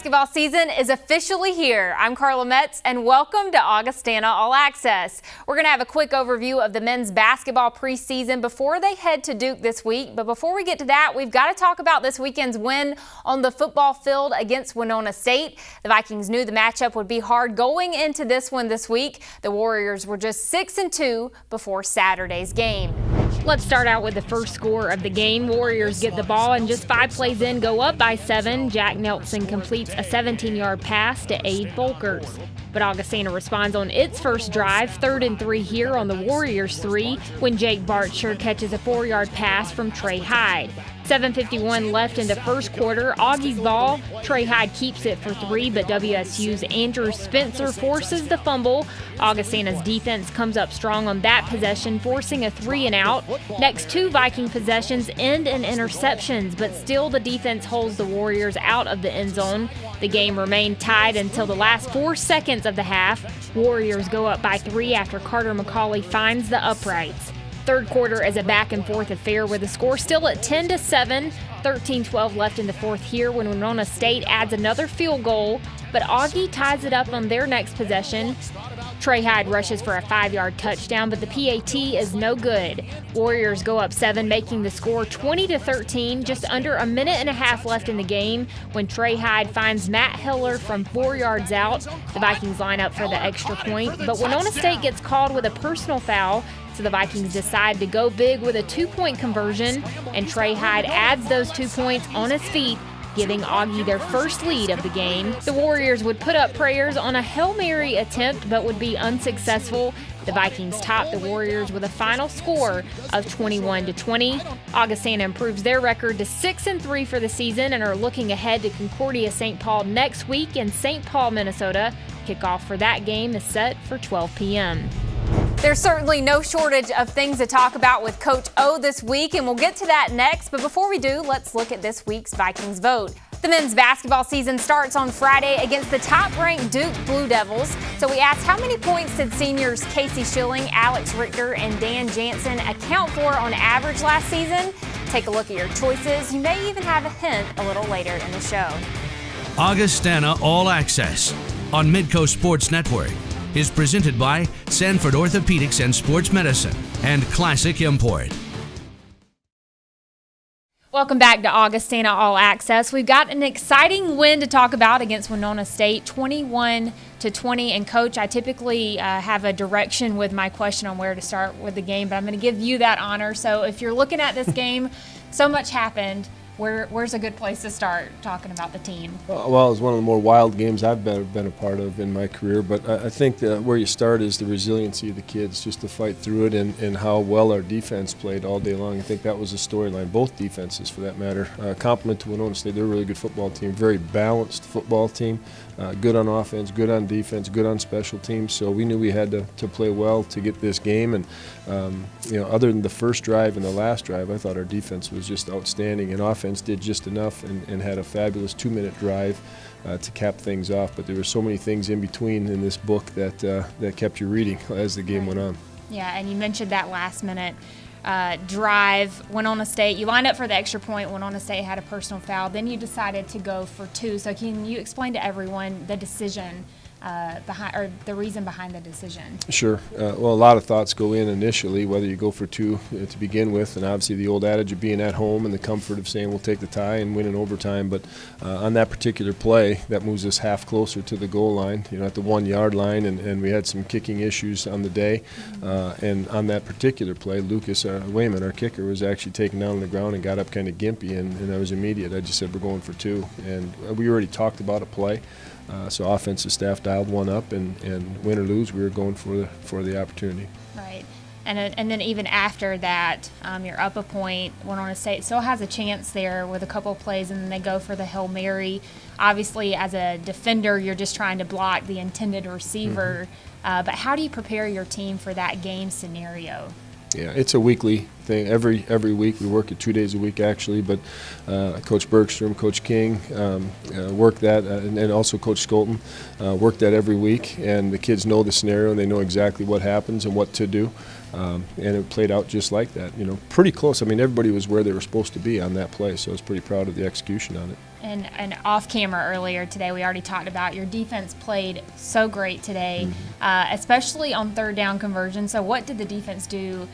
basketball season is officially here. I'm Carla Metz, and welcome to Augustana All Access. We're going to have a quick overview of the men's basketball preseason before they head to Duke this week. But before we get to that, we've got to talk about this weekend's win on the football field against Winona State. The Vikings knew the matchup would be hard going into this one this week. The Warriors were just 6-2 before Saturday's game. Let's start out with the first score of the game. Warriors get the ball and just 5 plays in go up by 7. Jack Nelson completes a 17-yard pass to Abe Volkers. But Augustana responds on its first drive, 3rd and 3 here on the Warriors 3, when Jake Bartscher catches a 4-yard pass from Trey Hyde. 7:51 left in the first quarter. Augie's ball. Trey Hyde keeps it for 3, but WSU's Andrew Spencer forces the fumble. Augustana's defense comes up strong on that possession, forcing a 3-and-out. Next 2 Viking possessions end in interceptions, but still the defense holds the Warriors out of the end zone. The game remained tied until the last 4 seconds of the half. Warriors go up by 3 after Carter McCauley finds the uprights. Third quarter is a back-and-forth affair with the score still at 10-7. 13-12 left in the fourth here when Winona State adds another field goal, but Augie ties it up on their next possession. Trey Hyde rushes for a 5-yard touchdown, but the PAT is no good. Warriors go up 7, making the score 20-13, just under a minute and a half left in the game when Trey Hyde finds Matt Hiller from 4 yards out. The Vikings line up for the extra point, but Winona State gets called with a personal foul, so the Vikings decide to go big with a 2-point conversion, and Trey Hyde adds those 2 points on his feet, giving Augie their first lead of the game. The Warriors would put up prayers on a Hail Mary attempt but would be unsuccessful. The Vikings top the Warriors with a final score of 21-20. Augustana improves their record to 6-3 for the season and are looking ahead to Concordia St. Paul next week in St. Paul, Minnesota. Kickoff for that game is set for 12 p.m. There's certainly no shortage of things to talk about with Coach O this week, and we'll get to that next. But before we do, let's look at this week's Vikings vote. The men's basketball season starts on Friday against the top-ranked Duke Blue Devils. So we asked how many points did seniors Casey Schilling, Alex Richter, and Dan Jansen account for on average last season? Take a look at your choices. You may even have a hint a little later in the show. Augustana All Access on Midco Sports Network is presented by Sanford Orthopedics and Sports Medicine and Classic Import. Welcome back to Augustana All Access. We've got an exciting win to talk about against Winona State, 21-20. And Coach, I typically have a direction with my question on where to start with the game, but I'm going to give you that honor. So if you're looking at this game, so much happened. Where's a good place to start talking about the team? Well, it was one of the more wild games I've been a part of in my career, but I think where you start is the resiliency of the kids, just to fight through it, and how well our defense played all day long. I think that was a storyline, both defenses for that matter. Compliment to Winona State, they're a really good football team, very balanced football team, good on offense, good on defense, good on special teams, so we knew we had to play well to get this game. And other than the first drive and the last drive, I thought our defense was just outstanding, and offense did just enough and had a fabulous 2-minute drive to cap things off. But there were so many things in between in this book that kept you reading as the game went on. Yeah, and you mentioned that last-minute drive. Winona State, you lined up for the extra point. Winona State had a personal foul. Then you decided to go for 2. So can you explain to everyone the decision the reason behind the decision? Sure. Well, a lot of thoughts go in initially, whether you go for 2 to begin with, and obviously the old adage of being at home and the comfort of saying we'll take the tie and win in overtime. But on that particular play, that moves us half closer to the goal line, at the 1-yard line, and we had some kicking issues on the day. And on that particular play, Lucas Wayman, our kicker, was actually taken down on the ground and got up kind of gimpy, and that was immediate. I just said we're going for 2, and we already talked about a play. So offensive staff dialed one up, and win or lose, we were going for the opportunity. Right, and then even after that, you're up a point. Winona State still has a chance there with a couple of plays, and then they go for the Hail Mary. Obviously, as a defender, you're just trying to block the intended receiver. But how do you prepare your team for that game scenario? Yeah, it's a weekly thing. Every week we work it 2 days a week actually, but Coach Bergstrom, Coach King work that, and also Coach Skolton work that every week, and the kids know the scenario and they know exactly what happens and what to do. And it played out just like that, pretty close. I mean, everybody was where they were supposed to be on that play, so I was pretty proud of the execution on it. And off camera earlier today, we already talked about your defense played so great today, especially on third down conversion. So what did the defense do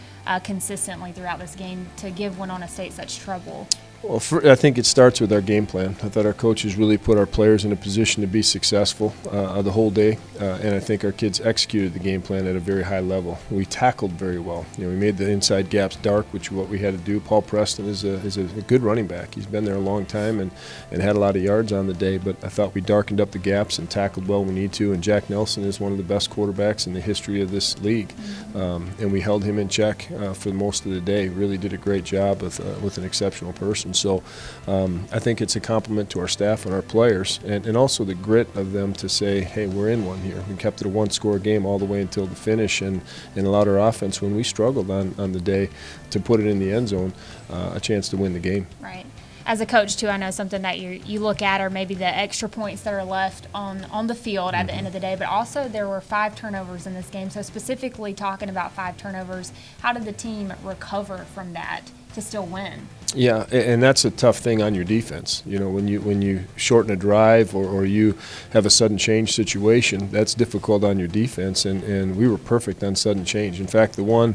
consistently throughout this game to give Winona State such trouble? Well, I think it starts with our game plan. I thought our coaches really put our players in a position to be successful the whole day, and I think our kids executed the game plan at a very high level. We tackled very well. We made the inside gaps dark, which is what we had to do. Paul Preston is a good running back. He's been there a long time and had a lot of yards on the day, but I thought we darkened up the gaps and tackled well when we need to, and Jack Nelson is one of the best quarterbacks in the history of this league, and we held him in check for most of the day. Really did a great job with an exceptional person. So I think it's a compliment to our staff and our players, and also the grit of them to say, hey, we're in one here. We kept it a one-score game all the way until the finish, and allowed our offense, when we struggled on the day, to put it in the end zone, a chance to win the game. Right. As a coach, too, I know something that you look at are maybe the extra points that are left on the field at the end of the day, but also there were 5 turnovers in this game. So specifically talking about 5 turnovers, how did the team recover from that to still win? Yeah, and that's a tough thing on your defense. When you shorten a drive or you have a sudden change situation, that's difficult on your defense, and we were perfect on sudden change. In fact, the one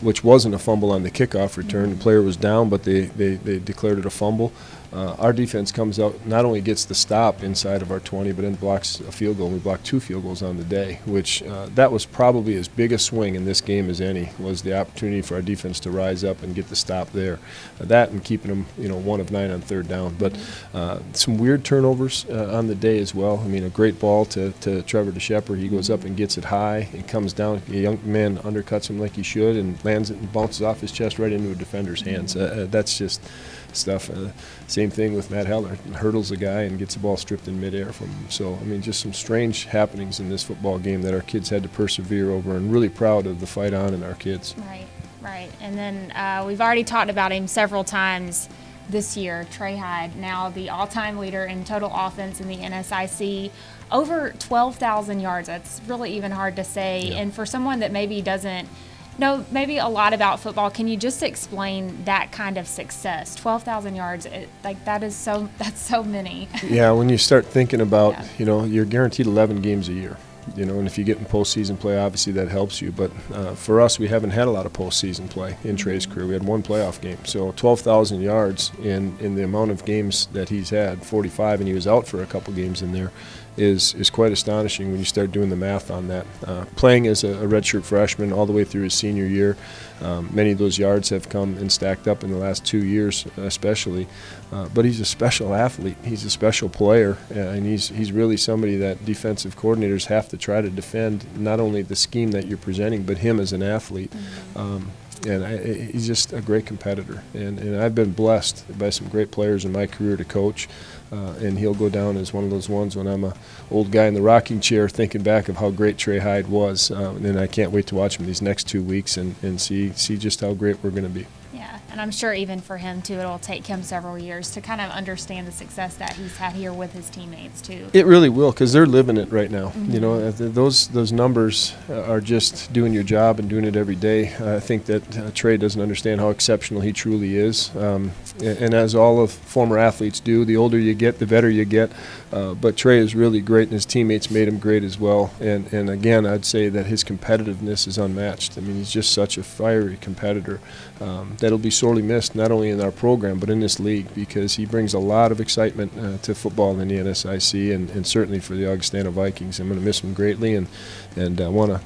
which wasn't a fumble on the kickoff return, the player was down, but they declared it a fumble. Our defense comes out, not only gets the stop inside of our 20, but then blocks a field goal. We blocked 2 field goals on the day, which that was probably as big a swing in this game as any, was the opportunity for our defense to rise up and get the stop there. That and keeping them, 1 of 9 on third down. But some weird turnovers on the day as well. I mean, a great ball to Trevor DeShepard. He goes up and gets it high. It comes down. A young man undercuts him like he should and lands it and bounces off his chest right into a defender's hands. That's just stuff. Same thing with Matt Heller. Hurdles a guy and gets the ball stripped in midair from him. So, I mean, just some strange happenings in this football game that our kids had to persevere over, and really proud of the fight on in our kids. Right. And then we've already talked about him several times this year, Trey Hyde, now the all-time leader in total offense in the NSIC. Over 12,000 yards. That's really even hard to say. Yeah. And for someone that maybe doesn't know maybe a lot about football, can you just explain that kind of success? 12,000 yards, that's so many. Yeah, when you start thinking about, you're guaranteed 11 games a year. And if you get in postseason play, obviously that helps you. But for us, we haven't had a lot of postseason play in Trey's career. We had 1 playoff game. So 12,000 yards in the amount of games that he's had, 45, and he was out for a couple games in there, is quite astonishing when you start doing the math on that. Playing as a redshirt freshman all the way through his senior year, many of those yards have come and stacked up in the last 2 years especially. But he's a special athlete. He's a special player, and he's really somebody that defensive coordinators have to try to defend, not only the scheme that you're presenting, but him as an athlete. And he's just a great competitor. And I've been blessed by some great players in my career to coach. And he'll go down as one of those ones when I'm an old guy in the rocking chair thinking back of how great Trey Hyde was. And I can't wait to watch him these next 2 weeks and see just how great we're going to be. Yeah, and I'm sure even for him, too, it'll take him several years to kind of understand the success that he's had here with his teammates, too. It really will, because they're living it right now. Those numbers are just doing your job and doing it every day. I think that Trey doesn't understand how exceptional he truly is. And as all of former athletes do, the older you get, the better you get. But Trey is really great, and his teammates made him great as well. And again, I'd say that his competitiveness is unmatched. I mean, he's just such a fiery competitor. That'll be sorely missed, not only in our program, but in this league, because he brings a lot of excitement to football in the NSIC and certainly for the Augustana Vikings. I'm going to miss him greatly, and I want to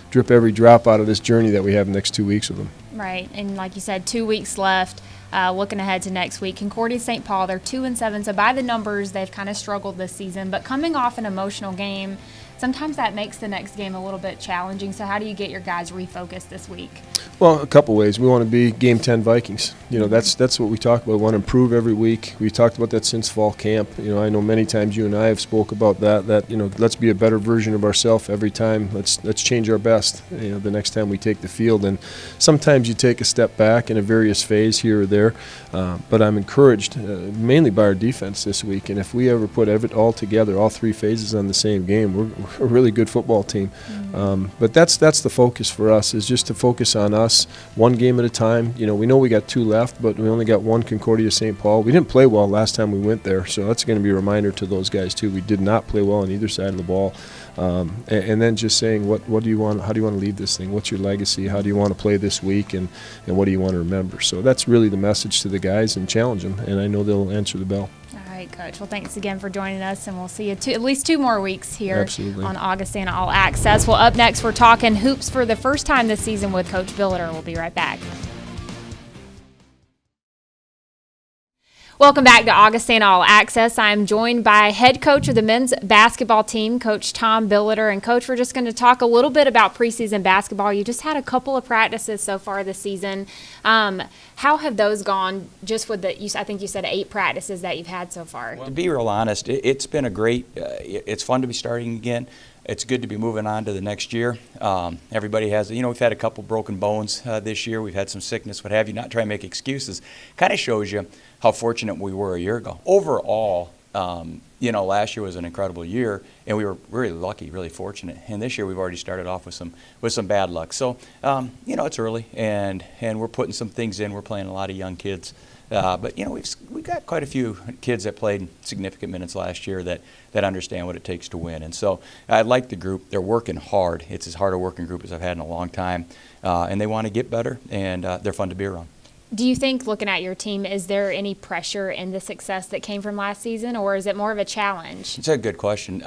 drip every drop out of this journey that we have the next 2 weeks with him. Right, and like you said, 2 weeks left. Looking ahead to next week, Concordia St. Paul, they're 2-7, so by the numbers, they've kind of struggled this season. But coming off an emotional game, sometimes that makes the next game a little bit challenging. So how do you get your guys refocused this week? Well, a couple ways. We want to be Game 10 Vikings. That's what we talk about. We want to improve every week. We've talked about that since fall camp. I know many times you and I have spoke about that let's be a better version of ourselves every time. Let's change our best, the next time we take the field. And sometimes you take a step back in a various phase here or there. But I'm encouraged mainly by our defense this week. And if we ever put all together, all three phases on the same game, we're a really good football team. But that's the focus for us, is just to focus on us, one game at a time. We know we got 2 left, but we only got 1 Concordia St. Paul. We didn't play well last time we went there, so that's going to be a reminder to those guys too. We did not play well on either side of the ball. And then just saying, what do you want? How do you want to leave this thing? What's your legacy? How do you want to play this week? And what do you want to remember? So that's really the message to the guys, and challenge them. And I know they'll answer the bell. All right, Coach. Well, thanks again for joining us, and we'll see you at least 2 more weeks here Absolutely. On Augustana All Access. Well, up next, we're talking hoops for the first time this season with Coach Billiter. We'll be right back. Welcome back to Augustana All Access. I'm joined by head coach of the men's basketball team, Coach Tom Billiter. And, Coach, we're just going to talk a little bit about preseason basketball. You just had a couple of practices so far this season. How have those gone, just with I think you said 8 practices that you've had so far? Well, to be real honest, it's been a great it's fun to be starting again. It's good to be moving on to the next year. Everybody has, we've had a couple broken bones this year. We've had some sickness, what have you. Not trying to make excuses. Kind of shows you how fortunate we were a year ago. Overall, last year was an incredible year, and we were really lucky, really fortunate. And this year we've already started off with some bad luck. So, it's early, and we're putting some things in. We're playing a lot of young kids. But we've got quite a few kids that played significant minutes last year that understand what it takes to win. And so I like the group. They're working hard. It's as hard a working group as I've had in a long time. And they want to get better, and they're fun to be around. Do you think, looking at your team, is there any pressure in the success that came from last season, or is it more of a challenge? It's a good question.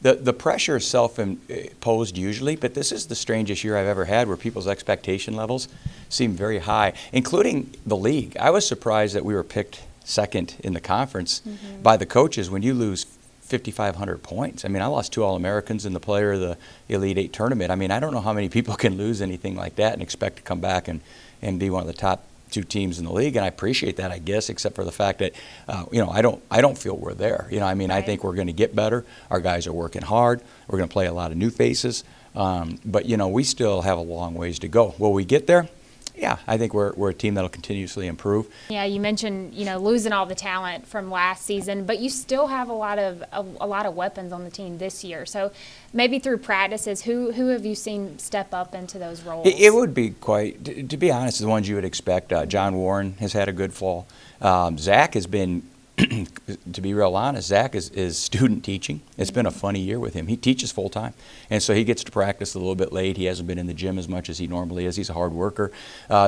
The pressure is self-imposed usually, but this is the strangest year I've ever had where people's expectation levels seem very high, including the league. I was surprised that we were picked second in the conference by the coaches when you lose 5,500 points. I lost 2 All-Americans in the Player of the Elite 8 tournament. I don't know how many people can lose anything like that and expect to come back and be one of the top 2 teams in the league, and I appreciate that, I guess, except for the fact that, I don't feel we're there. Right. I think we're going to get better. Our guys are working hard. We're going to play a lot of new faces, but we still have a long ways to go. Will we get there? Yeah, I think we're a team that'll continuously improve. Yeah, you mentioned losing all the talent from last season, but you still have a lot of weapons on the team this year. So maybe through practices, who have you seen step up into those roles? It would be quite, to be honest, the ones you would expect. John Warren has had a good fall. Zach has been, to be real honest, Zach is student teaching. It's been a funny year with him. He teaches full time, and so he gets to practice a little bit late. He hasn't been in the gym as much as he normally is. He's a hard worker.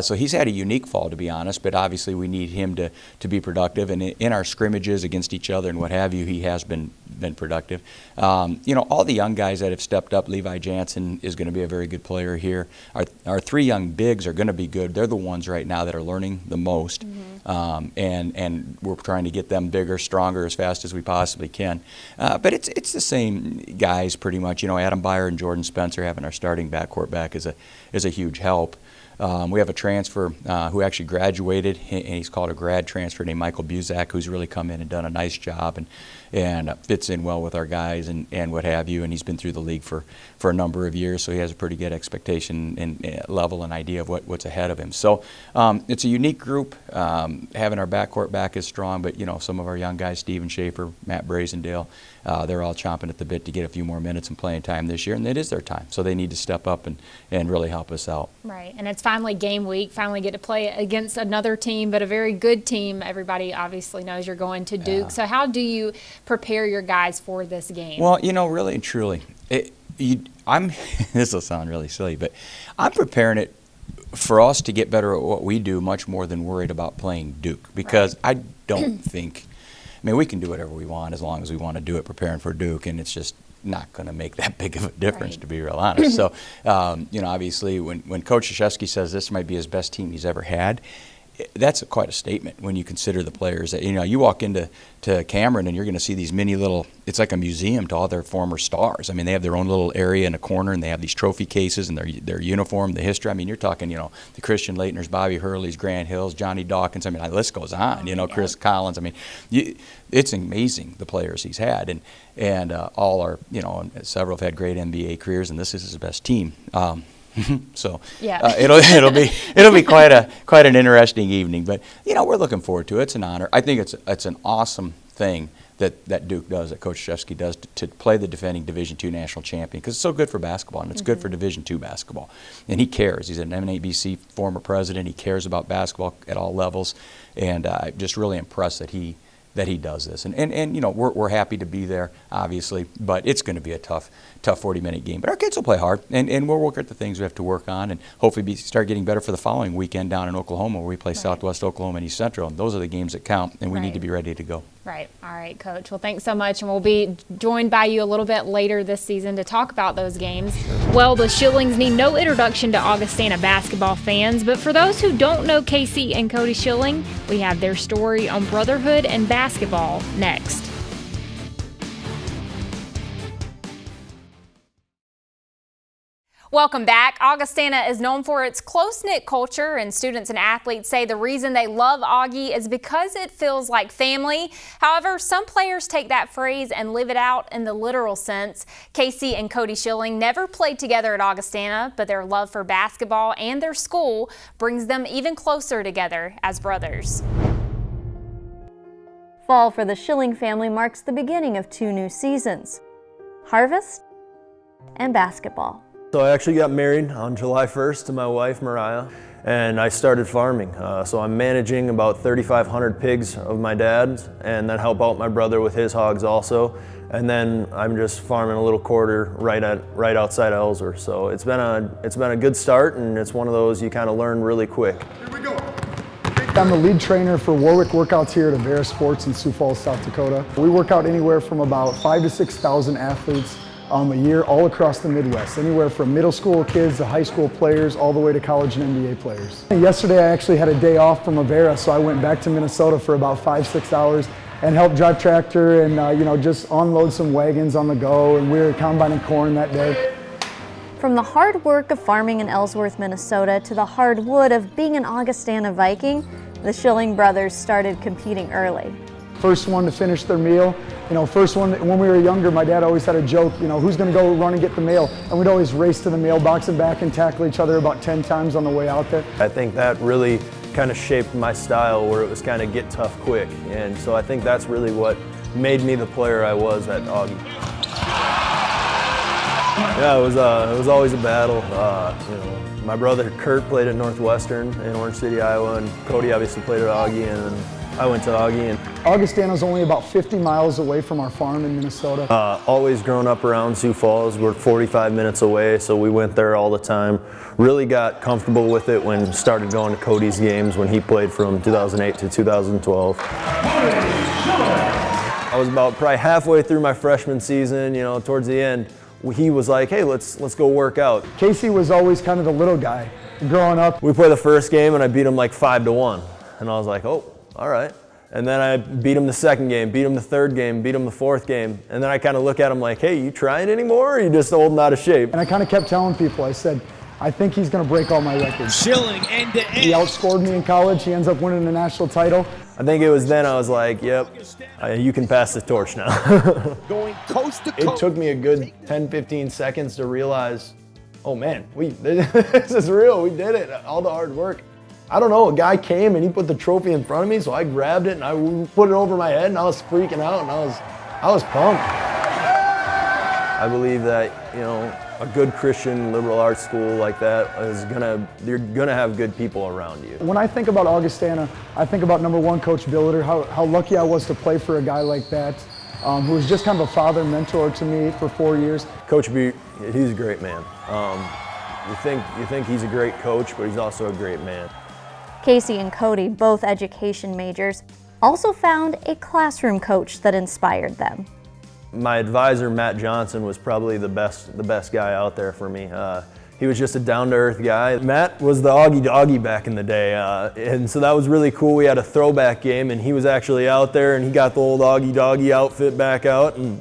So he's had a unique fall, to be honest, but obviously we need him to be productive. And in our scrimmages against each other and what have you, he has been productive. All the young guys that have stepped up, Levi Jansen is going to be a very good player here. Our 3 young bigs are going to be good. They're the ones right now that are learning the most, and we're trying to get them bigger, stronger as fast as we possibly can. But it's the same guys pretty much. Adam Byer and Jordan Spencer having our starting backcourt back is a huge help. We have a transfer who actually graduated, and he's called a grad transfer, named Michael Buzak, who's really come in and done a nice job and fits in well with our guys and what have you. And he's been through the league for a number of years, so he has a pretty good expectation and level and idea of what's ahead of him. So it's a unique group. Having our backcourt back is strong, but some of our young guys, Steven Schaefer, Matt Brazendale, they're all chomping at the bit to get a few more minutes and playing time this year, and it is their time. So they need to step up and really help us out. Right, and it's finally game week, finally get to play against another team, but a very good team. Everybody obviously knows you're going to Duke. Yeah. So how do you prepare your guys for this game? Well, really and truly, this will sound really silly, but I'm preparing it for us to get better at what we do much more than worried about playing Duke, because I don't think, we can do whatever we want as long as we want to do it preparing for Duke, and it's just not going to make that big of a difference, to be real honest. So, obviously, when Coach Krzyzewski says this might be his best team he's ever had, that's quite a statement when you consider the players. That, you walk into Cameron and you're going to see these mini little, it's like a museum to all their former stars. I mean, they have their own little area in a corner, and they have these trophy cases and their uniform, the history. I mean, you're talking, the Christian Leitners, Bobby Hurley's, Grant Hills, Johnny Dawkins. I mean, the list goes on, Chris Collins. I mean, it's amazing the players he's had. And all are, several have had great NBA careers, and this is his best team. So yeah. It'll be quite an interesting evening, but we're looking forward to it. It's an honor. I think it's an awesome thing that Duke does, that Coach Krzyzewski does, to play the defending Division II national champion, because it's so good for basketball, and it's good for Division II basketball. And he cares. He's an MNABC former president. He cares about basketball at all levels, and I'm just really impressed that he does this. And we're happy to be there, obviously, but it's going to be a tough 40-minute game. But our kids will play hard, and we'll work at the things we have to work on, and hopefully start getting better for the following weekend down in Oklahoma, where we play Southwest Oklahoma and East Central. And those are the games that count, and we need to be ready to go. Right. All right, Coach. Well, thanks so much, and we'll be joined by you a little bit later this season to talk about those games. Well, the Schillings need no introduction to Augustana basketball fans, but for those who don't know Casey and Cody Schilling, we have their story on brotherhood and basketball next. Welcome back. Augustana is known for its close-knit culture, and students and athletes say the reason they love Augie is because it feels like family. However, some players take that phrase and live it out in the literal sense. Casey and Cody Schilling never played together at Augustana, but their love for basketball and their school brings them even closer together as brothers. Fall for the Schilling family marks the beginning of 2 new seasons: harvest and basketball. So I actually got married on July 1st to my wife, Mariah, and I started farming. So I'm managing about 3,500 pigs of my dad's, and then help out my brother with his hogs also. And then I'm just farming a little quarter right outside of Ellsworth. So it's been a good start, and it's one of those you kind of learn really quick. Here we go. I'm the lead trainer for Warwick Workouts here at Avera Sports in Sioux Falls, South Dakota. We work out anywhere from about 5,000 to 6,000 athletes a year all across the Midwest, anywhere from middle school kids to high school players all the way to college and NBA players. Yesterday I actually had a day off from Avera, so I went back to Minnesota for about 5-6 hours and helped drive tractor and just unload some wagons on the go, and we were combining corn that day. From the hard work of farming in Ellsworth, Minnesota to the hard wood of being an Augustana Viking, the Schilling brothers started competing early. First one to finish their meal. First one, when we were younger, my dad always had a joke, who's gonna go run and get the mail? And we'd always race to the mailbox and back and tackle each other about 10 times on the way out there. I think that really kind of shaped my style, where it was kind of get tough quick. And so I think that's really what made me the player I was at Augie. Yeah, it was always a battle. My brother Kurt played at Northwestern in Orange City, Iowa, and Cody obviously played at Augie, and then I went to Augie. Augustana's only about 50 miles away from our farm in Minnesota. Always grown up around Sioux Falls. We're 45 minutes away, so we went there all the time. Really got comfortable with it when started going to Cody's games when he played from 2008 to 2012. I was about probably halfway through my freshman season, towards the end. He was like, hey, let's go work out. Casey was always kind of the little guy growing up. We played the first game and I beat him like 5-1. And I was like, oh, all right. And then I beat him the second game, beat him the third game, beat him the fourth game. And then I kind of look at him like, hey, you trying anymore, or are you just old and out of shape? And I kind of kept telling people, I said, I think he's going to break all my records. Schilling end to end. He outscored me in college. He ends up winning the national title. I think it was then I was like, yep, you can pass the torch now. Going coast to coast. It took me a good 10-15 seconds to realize, oh man, this is real. We did it. All the hard work. I don't know, a guy came and he put the trophy in front of me, so I grabbed it and I put it over my head, and I was freaking out, and I was pumped. I believe that, a good Christian liberal arts school like that you're gonna have good people around you. When I think about Augustana, I think about number one, Coach Billiter, how lucky I was to play for a guy like that, who was just kind of a father mentor to me for 4 years. Coach B, he's a great man. You think he's a great coach, but he's also a great man. Casey and Cody, both education majors, also found a classroom coach that inspired them. My advisor, Matt Johnson, was probably the best guy out there for me. He was just a down-to-earth guy. Matt was the Augie Doggy back in the day, and so that was really cool. We had a throwback game, and he was actually out there, and he got the old Augie Doggy outfit back out and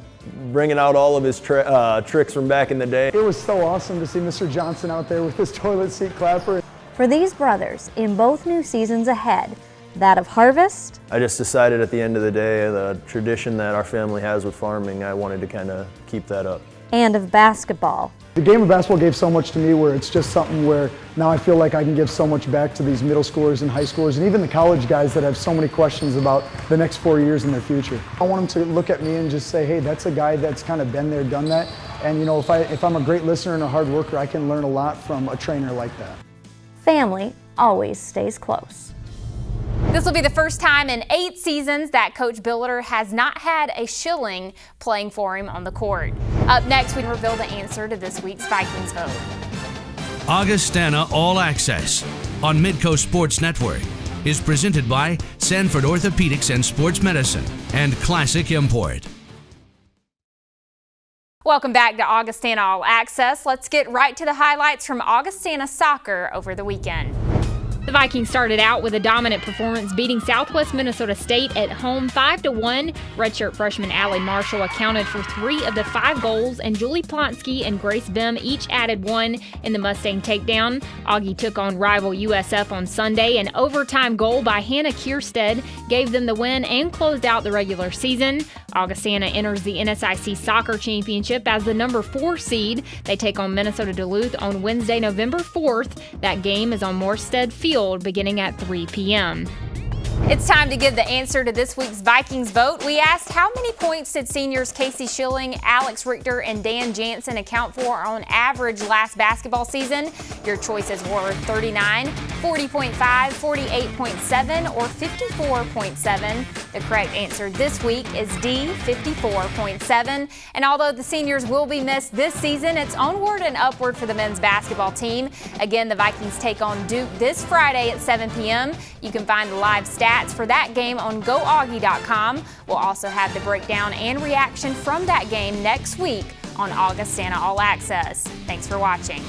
bringing out all of his tricks from back in the day. It was so awesome to see Mr. Johnson out there with his toilet seat clapper. For these brothers, in both new seasons ahead, that of harvest. I just decided at the end of the day, the tradition that our family has with farming, I wanted to kind of keep that up. And of basketball. The game of basketball gave so much to me where it's just something where now I feel like I can give so much back to these middle schoolers and high schoolers and even the college guys that have so many questions about the next 4 years in their future. I want them to look at me and just say, hey, that's a guy that's kind of been there, done that. And you know, if I'm a great listener and a hard worker, I can learn a lot from a trainer like that. Family always stays close. This will be the first time in 8 seasons that Coach Billiter has not had a shilling playing for him on the court. Up next, we reveal the answer to this week's Vikings vote. Augustana All Access on Midco Sports Network is presented by Sanford Orthopedics and Sports Medicine and Classic Import. Welcome back to Augustana All Access. Let's get right to the highlights from Augustana soccer over the weekend. The Vikings started out with a dominant performance, beating Southwest Minnesota State at home 5-1. Redshirt freshman Allie Marshall accounted for 3 of the 5 goals, and Julie Plonsky and Grace Bim each added 1 in the Mustang takedown. Augie took on rival USF on Sunday. An overtime goal by Hannah Kierstead gave them the win and closed out the regular season. Augustana enters the NSIC Soccer Championship as the number 4 seed. They take on Minnesota Duluth on Wednesday, November 4th. That game is on Morstead Field beginning at 3 p.m. It's time to give the answer to this week's Vikings vote. We asked how many points did seniors Casey Schilling, Alex Richter, and Dan Jansen account for on average last basketball season? Your choices were 39, 40.5, 48.7, or 54.7. The correct answer this week is D, 54.7. And although the seniors will be missed this season, it's onward and upward for the men's basketball team. Again, the Vikings take on Duke this Friday at 7 p.m. You can find the live stats for that game on GoAugie.com. We'll also have the breakdown and reaction from that game next week on Augustana All Access. Thanks for watching.